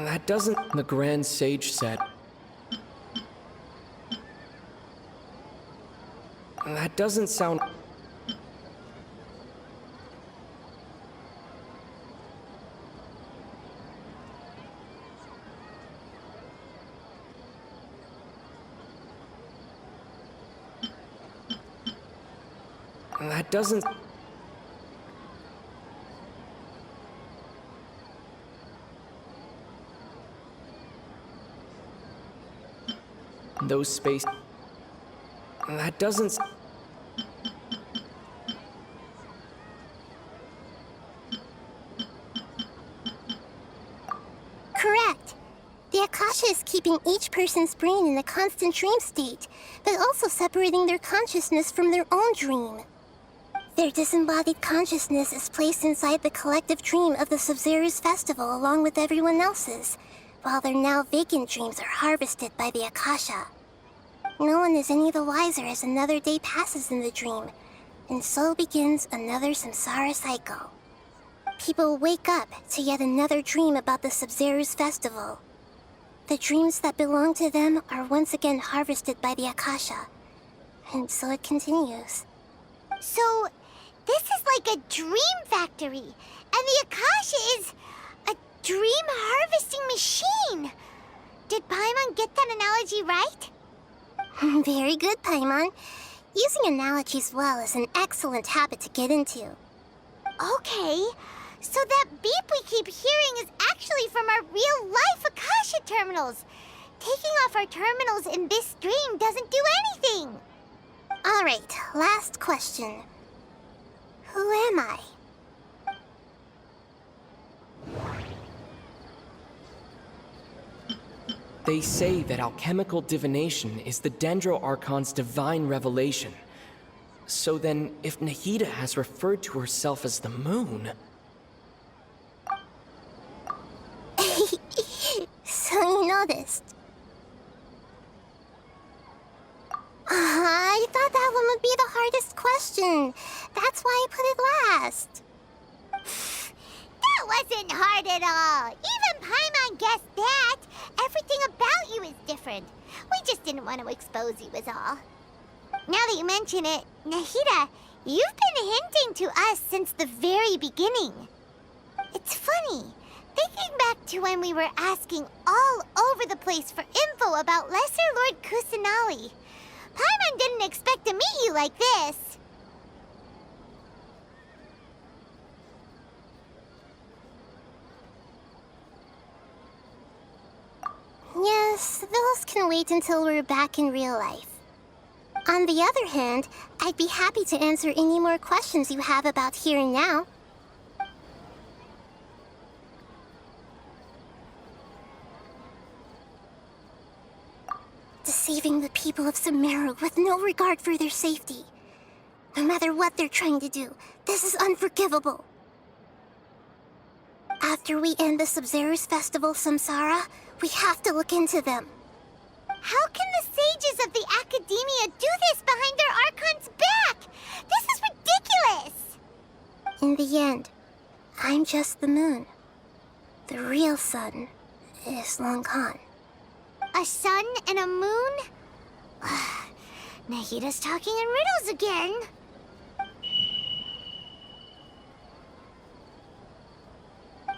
That doesn't... The Grand Sage said... That doesn't sound... That doesn't... Those space... That doesn't... Correct. The Akasha is keeping each person's brain in a constant dream state, but also separating their consciousness from their own dream. Their disembodied consciousness is placed inside the collective dream of the Sumeru's festival along with everyone else's, while their now vacant dreams are harvested by the Akasha. No one is any the wiser as another day passes in the dream, and so begins another samsara cycle. People wake up to yet another dream about the Sumeru's festival. The dreams that belong to them are once again harvested by the Akasha, and so it continues. So, this is like a dream factory, and the Akasha is a dream harvesting machine. Did Paimon get that analogy right? Very good, Paimon. Using analogies well is an excellent habit to get into. Okay, so that beep we keep hearing is actually from our real-life Akasha terminals. Taking off our terminals in this dream doesn't do anything. Alright, last question. Who am I? They say that alchemical divination is the Dendro Archon's divine revelation. So then, if Nahida has referred to herself as the moon... So you noticed. I thought that one would be the hardest question. That's why I put it last. That wasn't hard at all. Even Paimon guessed that. Everything about you is different. We just didn't want to expose you is all. Now that you mention it, Nahida, you've been hinting to us since the very beginning. It's funny, thinking back to when we were asking all over the place for info about Lesser Lord Kusanali. Paimon didn't expect to meet you like this. Yes, those can wait until we're back in real life. On the other hand, I'd be happy to answer any more questions you have about here and now. Deceiving the people of Sumeru with no regard for their safety. No matter what they're trying to do, this is unforgivable. After we end the Sumeru's festival Samsara, we have to look into them. How can the sages of the Academia do this behind their Archon's back? This is ridiculous! In the end, I'm just the moon. The real sun is long gone. A sun and a moon? Nahida's talking in riddles again.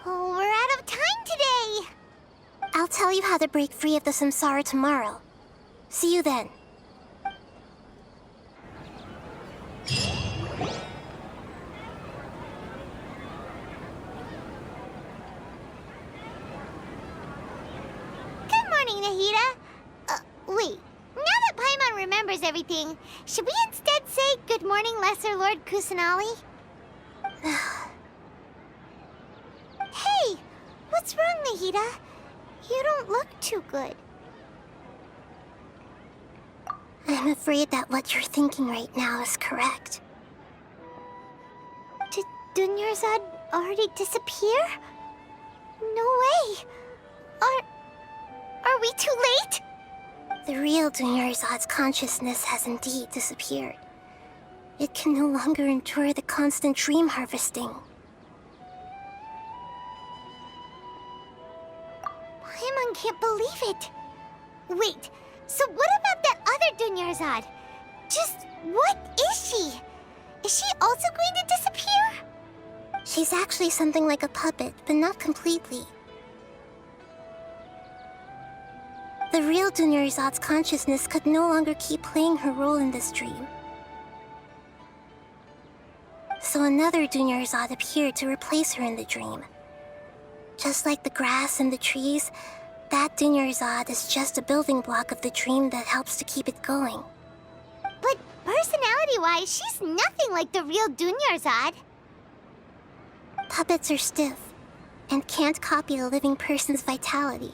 Oh, we're out of time today. I'll tell you how to break free of the samsara tomorrow. See you then. Good morning, Nahida. Wait. Now that Paimon remembers everything, should we instead say good morning, Lesser Lord Kusanali? Hey! What's wrong, Nahida? You don't look too good. I'm afraid that what you're thinking right now is correct. Did Dunyarzad already disappear? No way! Are we too late? The real Dunyarzad's consciousness has indeed disappeared. It can no longer endure the constant dream harvesting. Everyone can't believe it. Wait, so what about that other Dunyarzad? Just what is she? Is she also going to disappear? She's actually something like a puppet, but not completely. The real Dunyarzad's consciousness could no longer keep playing her role in this dream. So another Dunyarzad appeared to replace her in the dream. Just like the grass and the trees, that Dunyarzad is just a building block of the dream that helps to keep it going. But personality-wise, she's nothing like the real Dunyarzad. Puppets are stiff and can't copy a living person's vitality.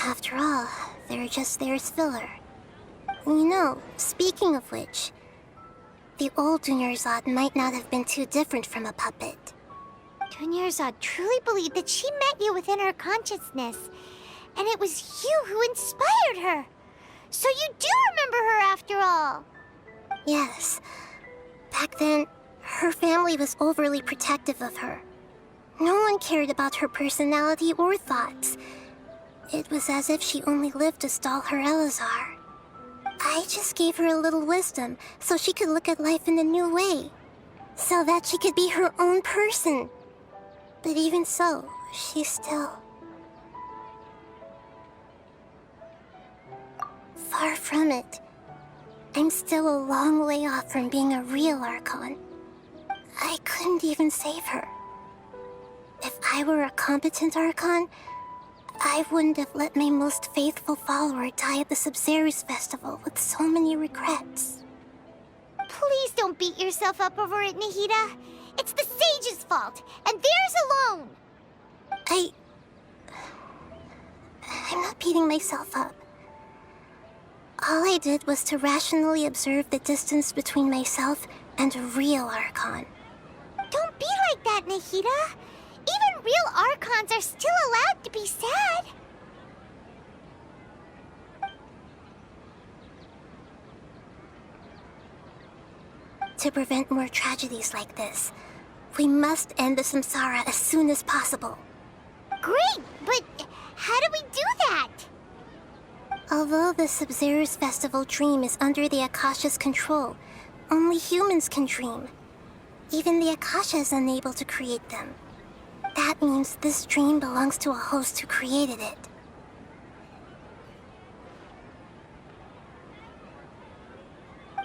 After all, they're just there as filler. You know, speaking of which, the old Dunyarzad might not have been too different from a puppet. Dunyarzad truly believed that she met you within her consciousness, and it was you who inspired her. So you do remember her after all. Yes. Back then, her family was overly protective of her. No one cared about her personality or thoughts. It was as if she only lived to stall her Elazar. I just gave her a little wisdom so she could look at life in a new way. So that she could be her own person. But even so, she's still... far from it. I'm still a long way off from being a real Archon. I couldn't even save her. If I were a competent Archon, I wouldn't have let my most faithful follower die at the Sumeru's festival with so many regrets. Please don't beat yourself up over it, Nahida. It's the sage's fault, and theirs alone. I'm not beating myself up. All I did was to rationally observe the distance between myself and a real Archon. Don't be like that, Nahida. Even real Archons are still allowed to be sad. To prevent more tragedies like this, we must end the samsara as soon as possible. Great, but how do we do that? Although the Sumeru's festival dream is under the Akasha's control, only humans can dream. Even the Akasha is unable to create them. That means this dream belongs to a host who created it.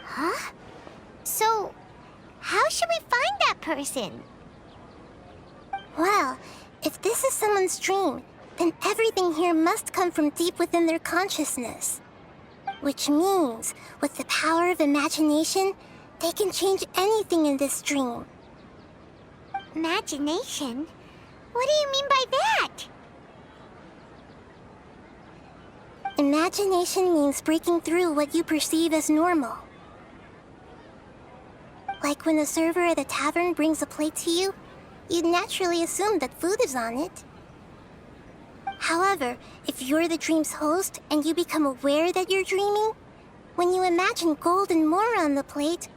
Huh? So, how should we find that person? Well, if this is someone's dream, then everything here must come from deep within their consciousness. Which means, with the power of imagination, they can change anything in this dream. Imagination? What do you mean by that? Imagination means breaking through what you perceive as normal. Like when a server at a tavern brings a plate to you, you'd naturally assume that food is on it. However, if you're the dream's host and you become aware that you're dreaming, when you imagine gold and mora on the plate,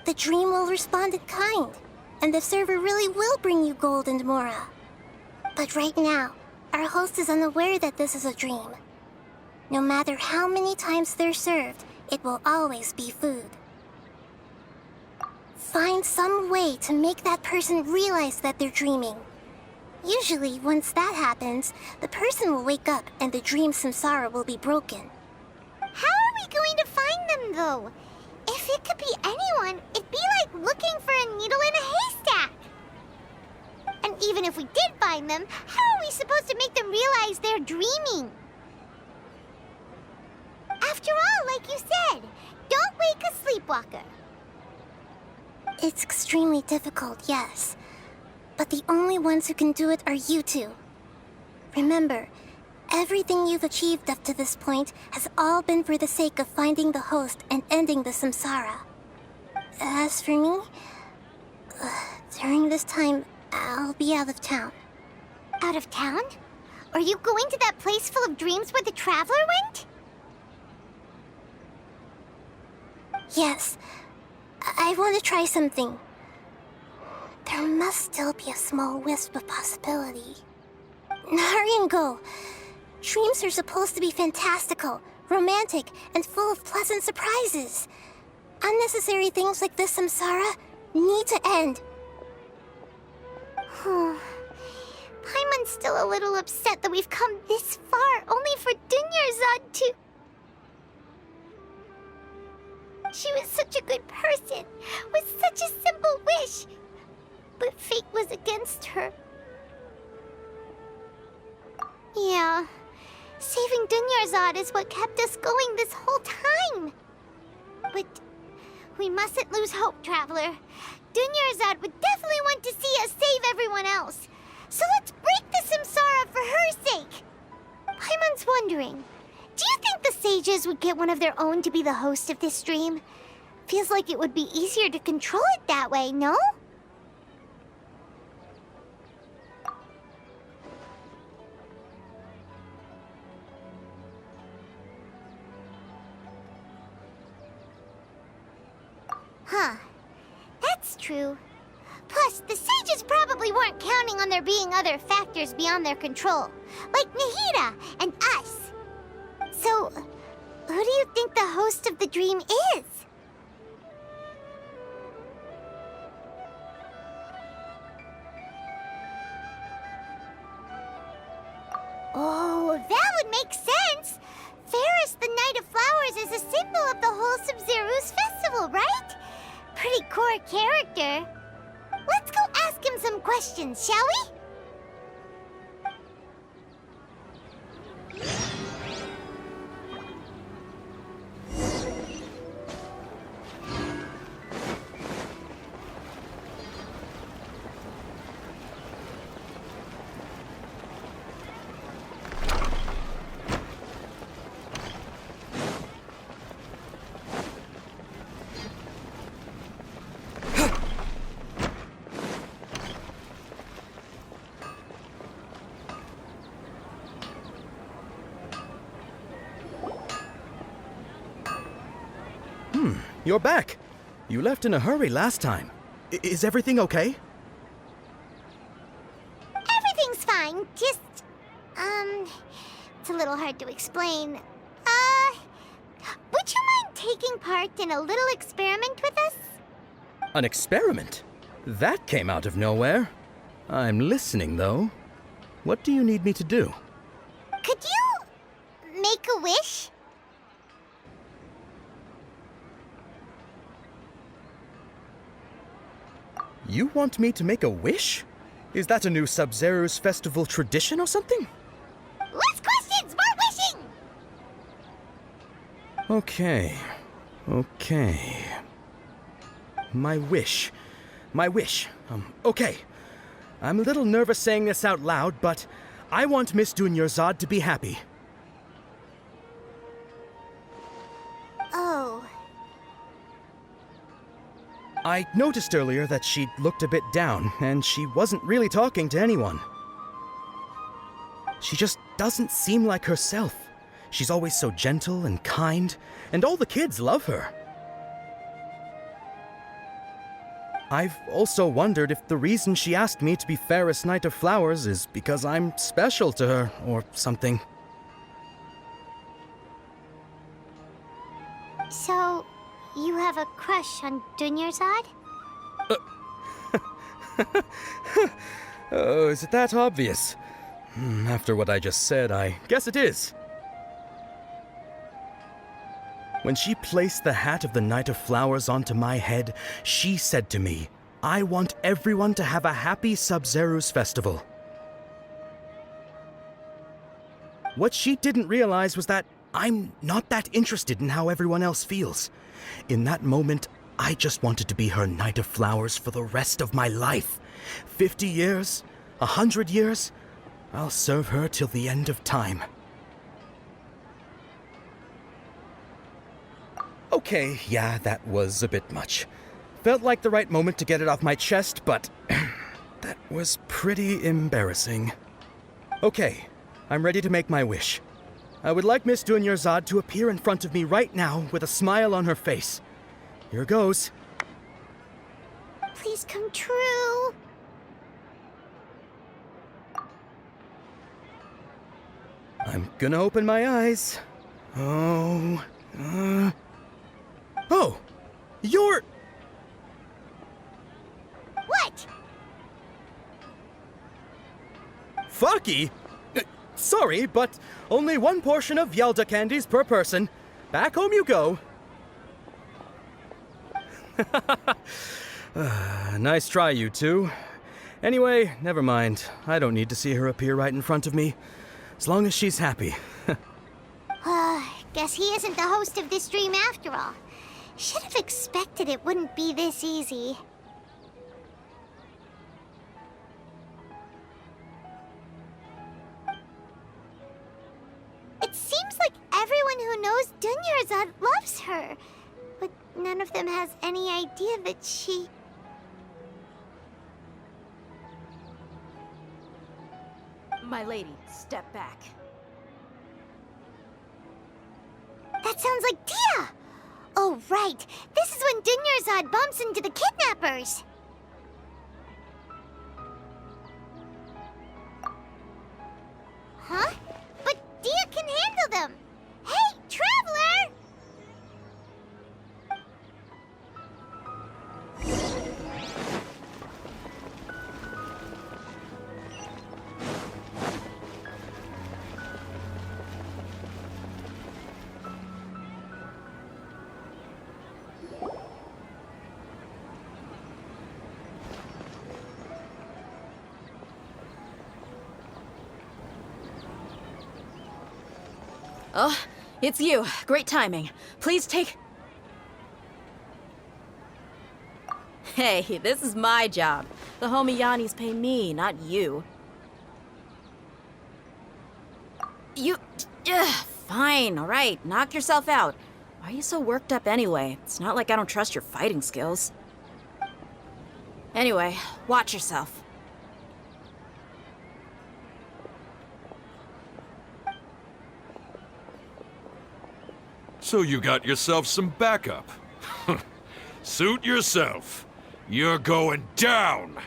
the dream will respond in kind, and the server really will bring you gold and mora. But right now, our host is unaware that this is a dream. No matter how many times they're served, it will always be food. Find some way to make that person realize that they're dreaming. Usually, once that happens, the person will wake up and the dream samsara will be broken. How are we going to find them, though? If it could be anyone, it'd be like looking for a needle in a haystack. And even if we did find them, how are we supposed to make them realize they're dreaming? After all, like you said, don't wake a sleepwalker. It's extremely difficult, yes. But the only ones who can do it are you two. Remember, everything you've achieved up to this point has all been for the sake of finding the host and ending the samsara. As for me, during this time, I'll be out of town. Out of town? Are you going to that place full of dreams where the traveler went? Yes, I want to try something. There must still be a small wisp of possibility. Hurry and go. Dreams are supposed to be fantastical, romantic, and full of pleasant surprises. Unnecessary things like this samsara need to end. Paimon's still a little upset that we've come this far only for Dunyarzad to... She was such a good person, with such a simple wish. But fate was against her. Yeah, saving Dunyarzad is what kept us going this whole time. But we mustn't lose hope, Traveler. Dunyarzad would definitely want to see us save everyone else. So let's break the samsara for her sake. Paimon's wondering, do you think the sages would get one of their own to be the host of this stream? Feels like it would be easier to control it that way, no? Huh. That's true. Plus, the sages probably weren't counting on there being other factors beyond their control, like Nahida and us. So, who do you think the host of the dream is? Oh, that would make sense! Ferris, the Knight of Flowers, is a symbol of the whole Sumeru's festival, right? Pretty core character. Let's go ask him some questions, shall we? You're back. You left in a hurry last time. Is everything okay? Everything's fine, just... it's a little hard to explain. Would you mind taking part in a little experiment with us? An experiment? That came out of nowhere. I'm listening, though. What do you need me to do? Could you... make a wish? You want me to make a wish? Is that a new Sub-Zero's festival tradition or something? Less questions, more wishing! Okay. My wish. Okay. I'm a little nervous saying this out loud, but I want Miss Dunyarzad to be happy. Oh. I noticed earlier that she looked a bit down, and she wasn't really talking to anyone. She just doesn't seem like herself. She's always so gentle and kind, and all the kids love her. I've also wondered if the reason she asked me to be Fairest Knight of Flowers is because I'm special to her, or something. So, you have a crush on Dunyarzad? Oh, is it that obvious? After what I just said, I guess it is. When she placed the hat of the Knight of Flowers onto my head, she said to me, "I want everyone to have a happy Sub-Zero's festival." What she didn't realize was that I'm not that interested in how everyone else feels. In that moment, I just wanted to be her Knight of Flowers for the rest of my life. 50 years, 100 years, I'll serve her till the end of time. Okay, yeah, that was a bit much. Felt like the right moment to get it off my chest, but that was pretty embarrassing. Okay, I'm ready to make my wish. I would like Miss Dunyarzad to appear in front of me right now with a smile on her face. Here goes. Please come true. I'm gonna open my eyes. Oh. Oh! You're. What? Faki? Sorry, but only one portion of Yelda candies per person. Back home you go. Nice try, you two. Anyway, never mind. I don't need to see her appear right in front of me. As long as she's happy. Guess he isn't the host of this dream after all. Should have expected it wouldn't be this easy. It seems like everyone who knows Dunyarzad loves her, but none of them has any idea that she... My lady, step back. That sounds like Dia! Oh, right. This is when Dunyarzad bumps into the kidnappers. Huh? But Dia can handle them. Hey, Traveler! Oh, it's you. Great timing. Please take... Hey, this is my job. The homie Yannis pay me, not you. You... fine, alright. Knock yourself out. Why are you so worked up anyway? It's not like I don't trust your fighting skills. Anyway, watch yourself. So you got yourself some backup. Suit yourself. You're going down.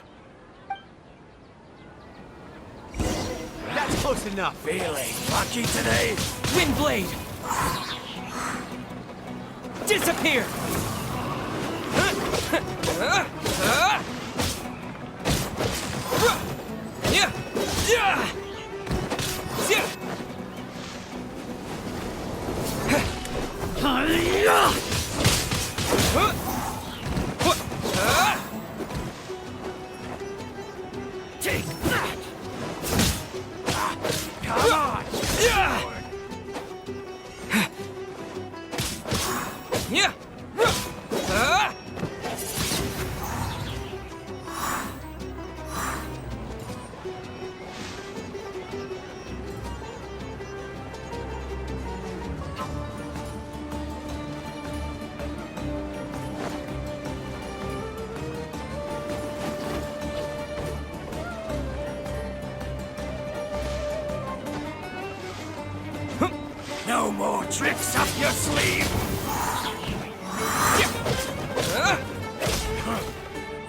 That's close enough. Feeling lucky today? Windblade! Disappear! Take that! Come on! No more tricks up your sleeve!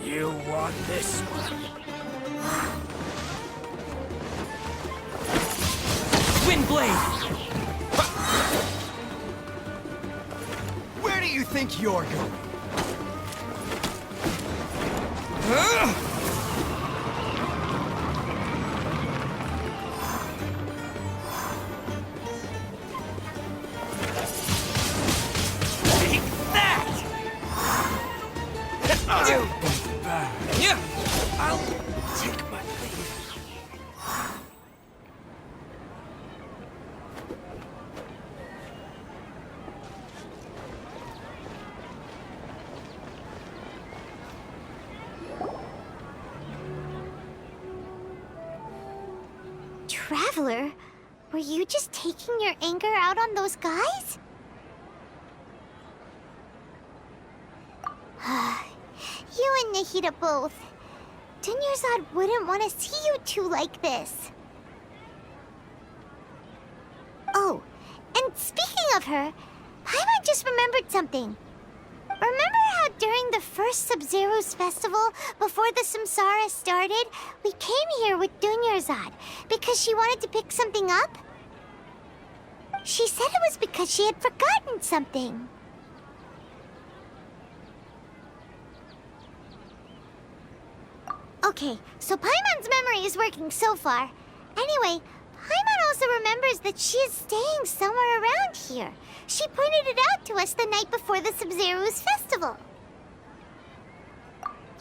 You want this one? Windblade! Where do you think you're going? Take that! I'll be back. I'll take my leave. Traveler, were you just taking your anger out on those guys? You and Nahida both. Dunyarzad wouldn't want to see you two like this. Oh, and speaking of her, Paimon just remembered something. Remember how during the first Sub-Zero's festival, before the Samsara started, we came here with Dunyarzad because she wanted to pick something up? She said it was because she had forgotten something. Okay, so Paimon's memory is working so far. Anyway, Paimon also remembers that she is staying somewhere around here. She pointed it out to us the night before the Sumeru's festival.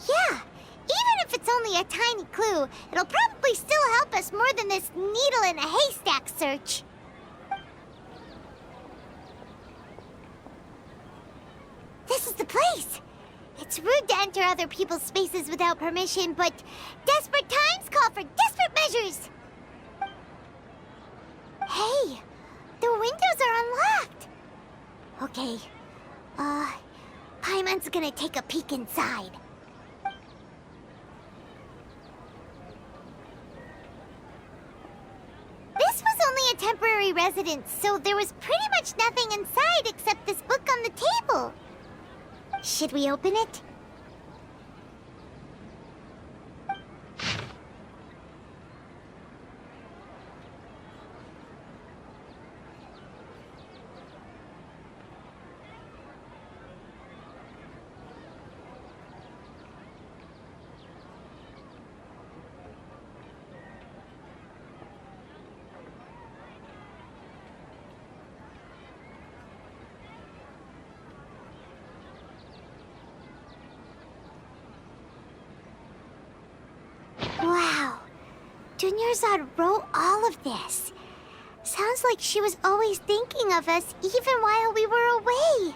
Yeah, even if it's only a tiny clue, it'll probably still help us more than this needle in a haystack search. This is the place! It's rude to enter other people's spaces without permission, but desperate times call for desperate measures! Hey! The windows are unlocked! Okay, Paimon's gonna take a peek inside. This was only a temporary residence, so there was pretty much nothing inside except this book on the table. Should we open it? Wow. Dunyarzad wrote all of this. Sounds like she was always thinking of us even while we were away.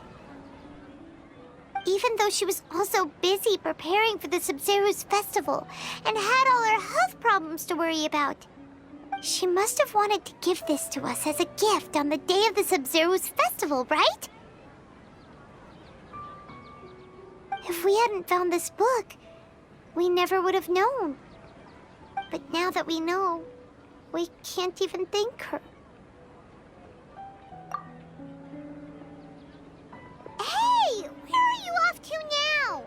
Even though she was also busy preparing for the Sumeru's festival and had all her health problems to worry about. She must have wanted to give this to us as a gift on the day of the Sumeru's festival, right? If we hadn't found this book, we never would have known. But now that we know, we can't even thank her. Hey! Where are you off to now?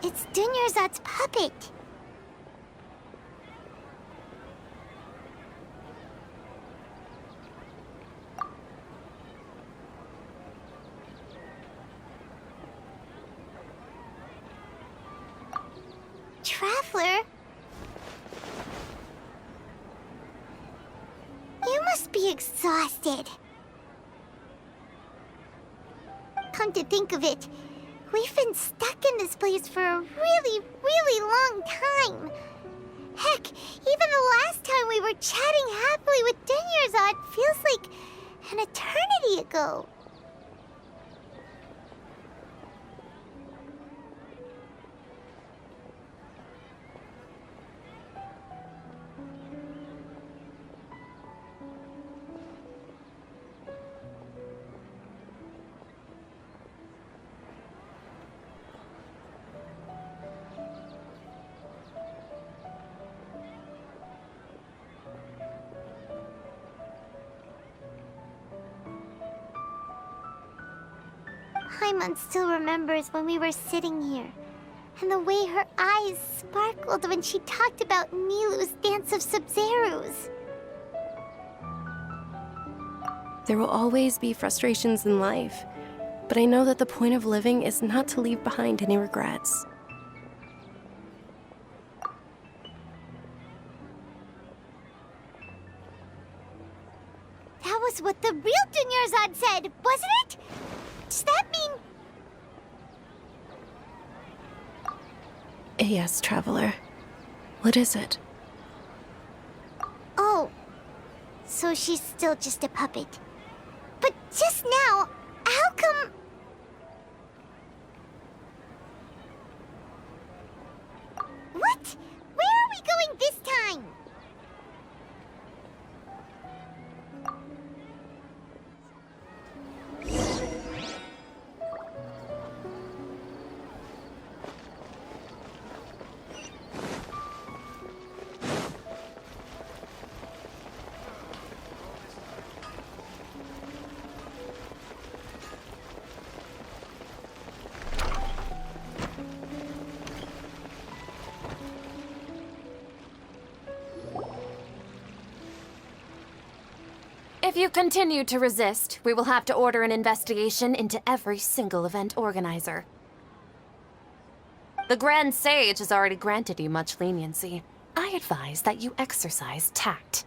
It's Dunyarzad's puppet. Traveler? You must be exhausted. Come to think of it, we've been stuck in this place for a really, really long time. Heck, even the last time we were chatting happily with Dunyarzad feels like an eternity ago. Paimon still remembers when we were sitting here, and the way her eyes sparkled when she talked about Nilu's Dance of Sub-Zerus. There will always be frustrations in life, but I know that the point of living is not to leave behind any regrets. That was what the real Dunyarzad said, wasn't it? Does that mean... Yes, Traveler. What is it? Oh, so she's still just a puppet. But just now, how come... What? Where are we going this time? If you continue to resist, we will have to order an investigation into every single event organizer. The Grand Sage has already granted you much leniency. I advise that you exercise tact.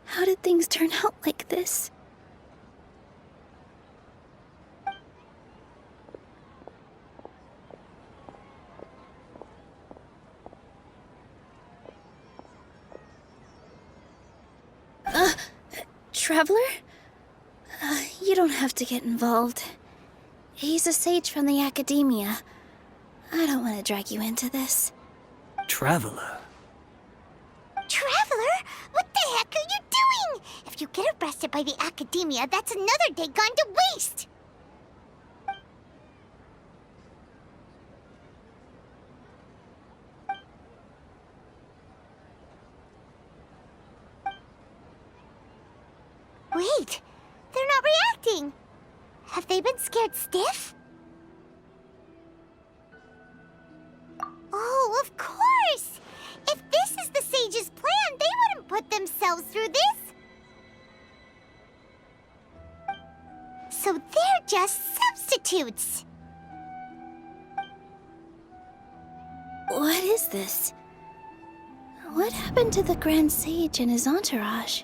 How did things turn out like this? Traveler? You don't have to get involved. He's a sage from the academia. I don't want to drag you into this. Traveler? Traveler? What the heck are you doing? If you get arrested by the academia, that's another day gone to waste! Wait, they're not reacting. Have they been scared stiff? Oh, of course! If this is the sage's plan, they wouldn't put themselves through this. So they're just substitutes. What is this? What happened to the Grand Sage and his entourage?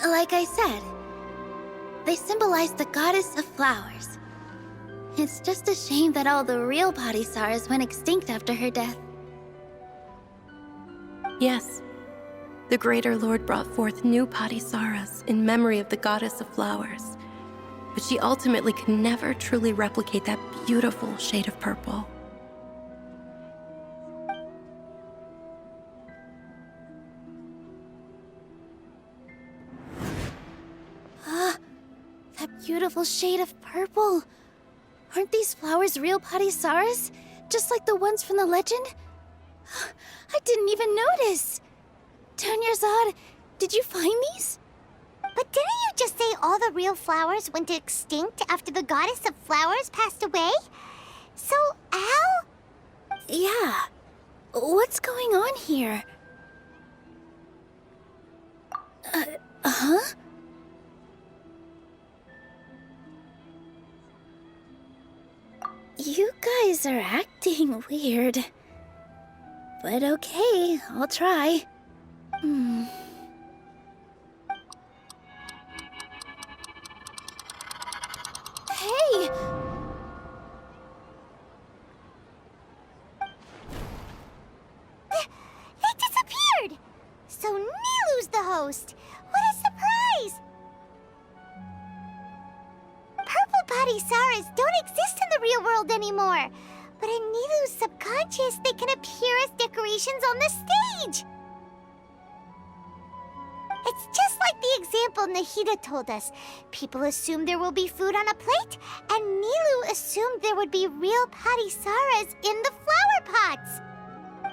Like I said, they symbolize the goddess of flowers. It's just a shame that all the real Padisaras went extinct after her death. Yes. The Greater Lord brought forth new Padisaras in memory of the goddess of flowers. But she ultimately could never truly replicate that beautiful shade of purple. That beautiful shade of purple. Aren't these flowers real Padisaras? Just like the ones from the legend? I didn't even notice. Tanyarzad, did you find these? But didn't you just say all the real flowers went extinct after the goddess of flowers passed away? So, how? Yeah. What's going on here? Huh? You guys are acting weird. But okay, I'll try. Hey! They disappeared! So Nilu's the host! What a surprise! Purple Padisaras don't exist in the real world anymore. But in Nilu's subconscious, they can appear as decorations on the stage! It's just like the example Nahida told us. People assume there will be food on a plate, and Nilu assumed there would be real Padisaras in the flower pots.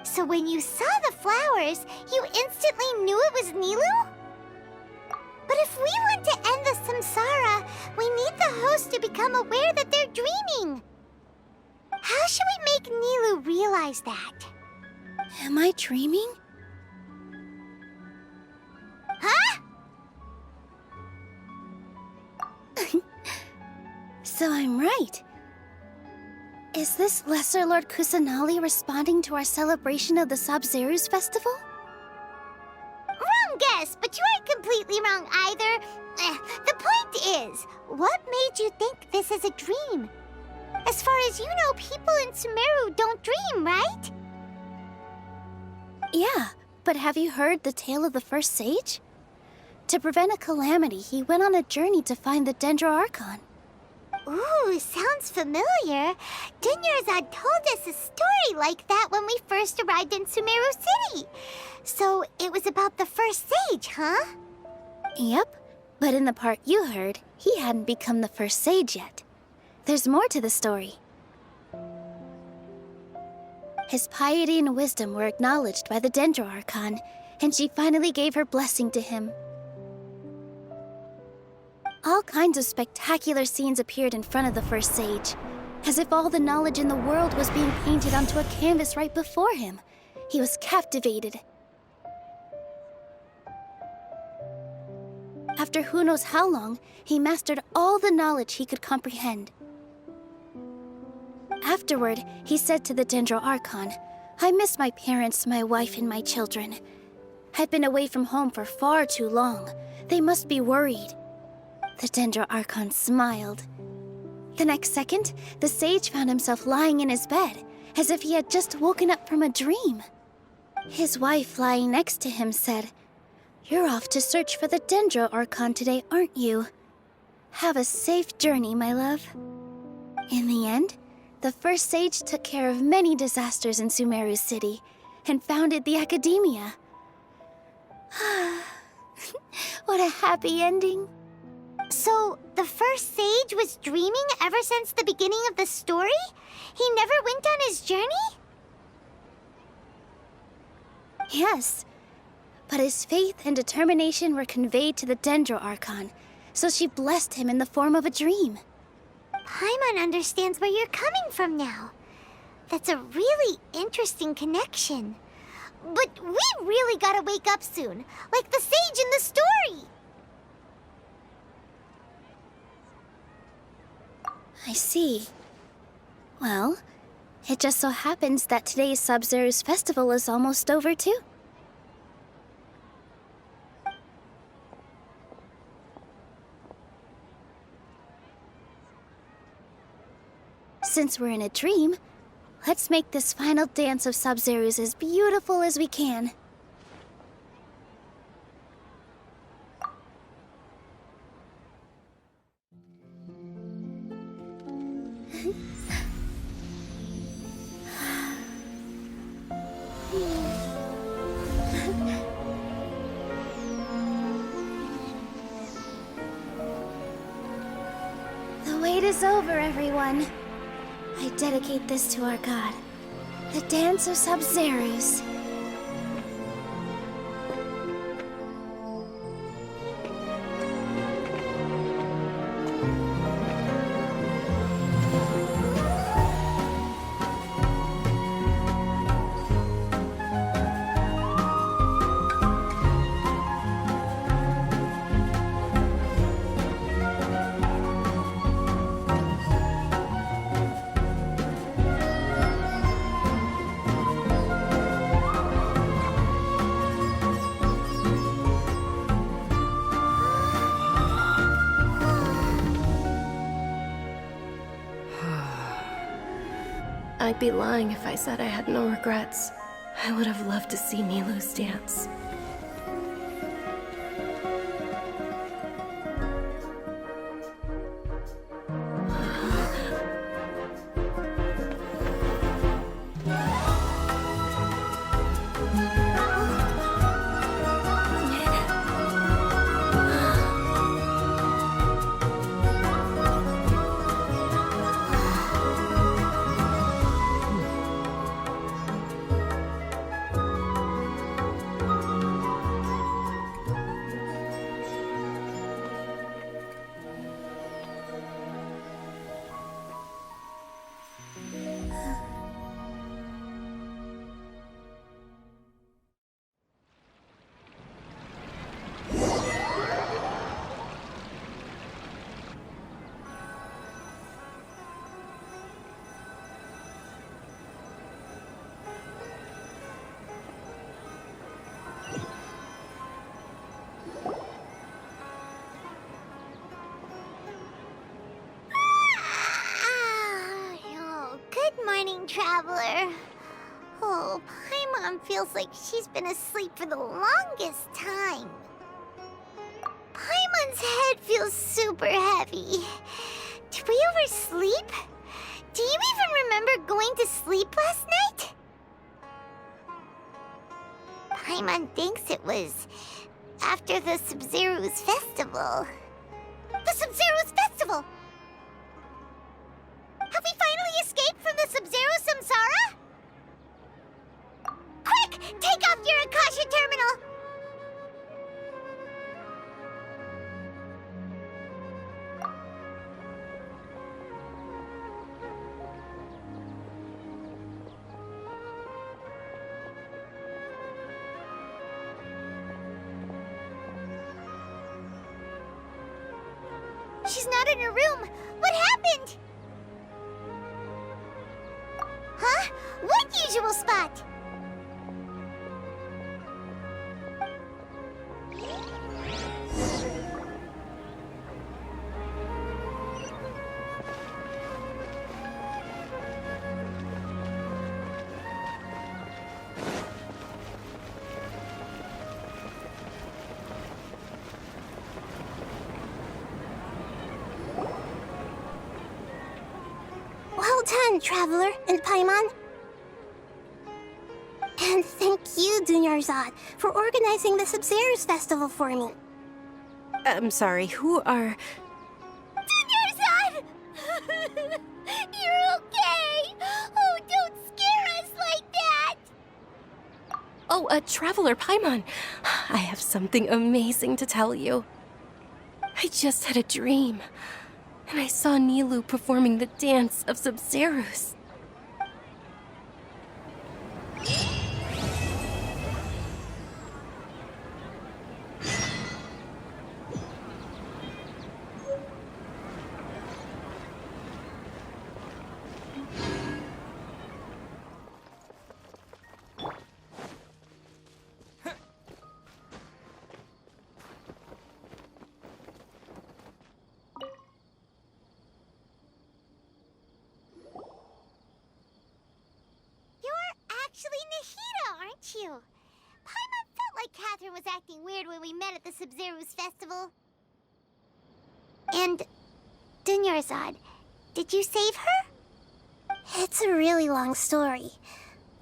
So when you saw the flowers, you instantly knew it was Nilu? But if we want to end the samsara, we need the host to become aware that they're dreaming. How should we make Nilu realize that? Am I dreaming? Huh? So I'm right. Is this Lesser Lord Kusanali responding to our celebration of the Sabzeruz festival? Wrong guess, but you aren't completely wrong either. The point is, what made you think this is a dream? As far as you know, people in Sumeru don't dream, right? Yeah, but have you heard the tale of the first sage? To prevent a calamity, he went on a journey to find the Dendro Archon. Ooh, sounds familiar. Dunyarzad told us a story like that when we first arrived in Sumeru City. So it was about the first sage, huh? Yep, but in the part you heard, he hadn't become the first sage yet. There's more to the story. His piety and wisdom were acknowledged by the Dendro Archon, and she finally gave her blessing to him. All kinds of spectacular scenes appeared in front of the first sage, as if all the knowledge in the world was being painted onto a canvas right before him. He was captivated. After who knows how long, he mastered all the knowledge he could comprehend. Afterward, he said to the Dendro Archon, "I miss my parents, my wife, and my children. I've been away from home for far too long. They must be worried." The Dendro Archon smiled. The next second, the sage found himself lying in his bed, as if he had just woken up from a dream. His wife, lying next to him, said, "You're off to search for the Dendro Archon today, aren't you? Have a safe journey, my love." In the end, the first sage took care of many disasters in Sumeru City and founded the Academia. What a happy ending. So, the first sage was dreaming ever since the beginning of the story? He never went on his journey? Yes, but his faith and determination were conveyed to the Dendro Archon, so she blessed him in the form of a dream. Paimon understands where you're coming from now. That's a really interesting connection. But we really gotta wake up soon, like the sage in the story! I see. Well, it just so happens that today's Sub-Zero's festival is almost over, too. Since we're in a dream, let's make this final dance of Sub-Zero's as beautiful as we can. The wait is over, everyone. I dedicate this to our god, the Dance of Sub-Zeros. I'd be lying if I said I had no regrets. I would have loved to see Milu's dance. Paimon feels like she's been asleep for the longest time. Paimon's head feels super heavy. Did we oversleep? Do you even remember going to sleep last night? Paimon thinks it was after the Sumeru's festival. The Sumeru's festival! Have we finally escaped from the Sub-Zero Samsara? Quick! Take off your Akasha terminal! She's not in her room. What happened? Huh? What usual spot? Well done, Traveler and Paimon. And thank you, Dunyarzad, for organizing the Sub-Zero's festival for me. I'm sorry, who are... Dunyarzad! You're okay! Oh, don't scare us like that! Oh, Traveler Paimon. I have something amazing to tell you. I just had a dream, and I saw Nilou performing the dance of Sub-Zeros. Actually Nahida, aren't you? Paimon felt like Catherine was acting weird when we met at the Sub-Zero's festival. And Dunyarzad, did you save her? It's a really long story.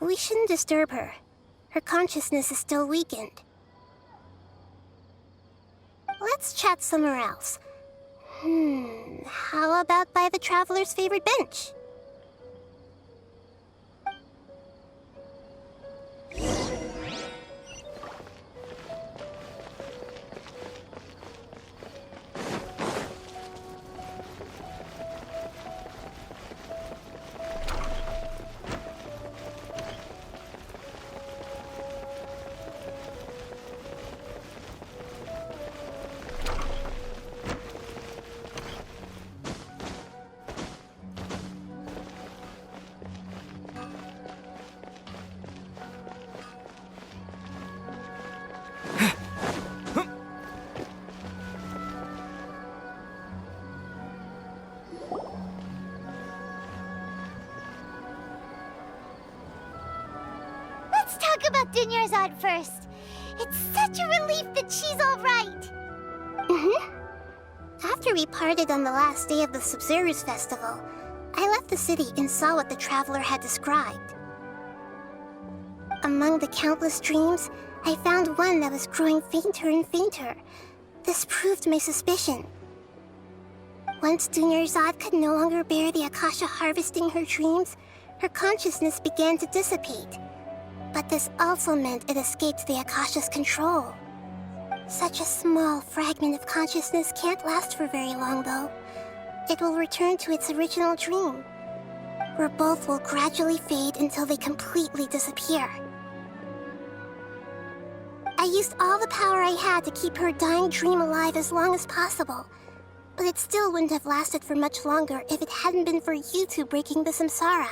We shouldn't disturb her. Her consciousness is still weakened. Let's chat somewhere else. How about by the Traveler's favorite bench? Let's talk about Dunyarzad first. It's such a relief that she's all right. After we parted on the last day of the Sub-Zero's festival, I left the city and saw what the Traveler had described. Among the countless dreams, I found one that was growing fainter and fainter. This proved my suspicion. Once Dunyarzad could no longer bear the Akasha harvesting her dreams, her consciousness began to dissipate. But this also meant it escaped the Akasha's control. Such a small fragment of consciousness can't last for very long, though. It will return to its original dream, where both will gradually fade until they completely disappear. I used all the power I had to keep her dying dream alive as long as possible, but it still wouldn't have lasted for much longer if it hadn't been for you two breaking the samsara.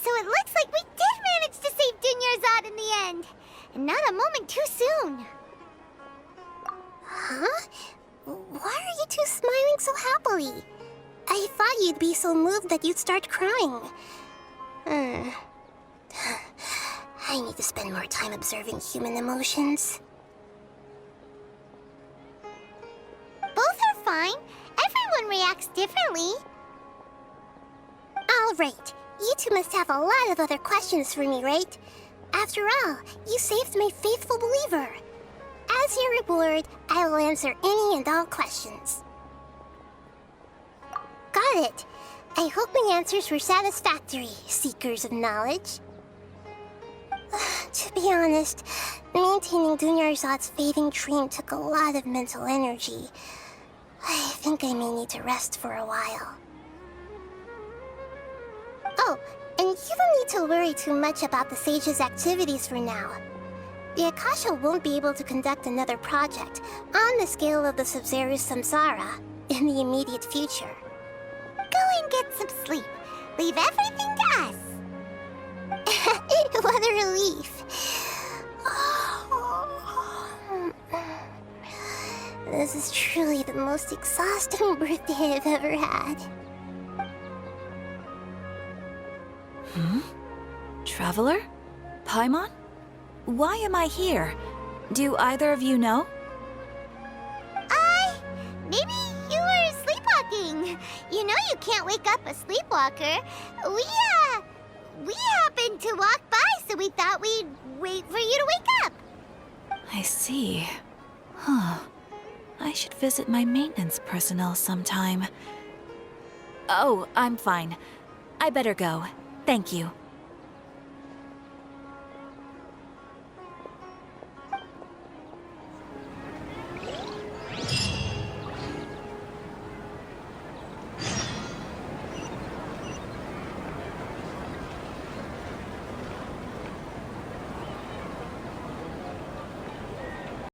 So it looks like we did manage to save Dunyarzad in the end. And not a moment too soon. Huh? Why are you two smiling so happily? I thought you'd be so moved that you'd start crying. I need to spend more time observing human emotions. Both are fine. Everyone reacts differently. All right. You two must have a lot of other questions for me, right? After all, you saved my faithful believer. As your reward, I will answer any and all questions. Got it. I hope my answers were satisfactory, seekers of knowledge. To be honest, maintaining Dunyarzad's fading dream took a lot of mental energy. I think I may need to rest for a while. Oh, and you don't need to worry too much about the Sage's activities for now. The Akasha won't be able to conduct another project on the scale of the Sumeru Samsara in the immediate future. Go and get some sleep. Leave everything to us. What a relief. This is truly the most exhausting birthday I've ever had. Traveler? Paimon? Why am I here? Do either of you know? Maybe you were sleepwalking. You know you can't wake up a sleepwalker. We happened to walk by, so we thought we'd wait for you to wake up. I see. Huh. I should visit my maintenance personnel sometime. Oh, I'm fine. I better go. Thank you.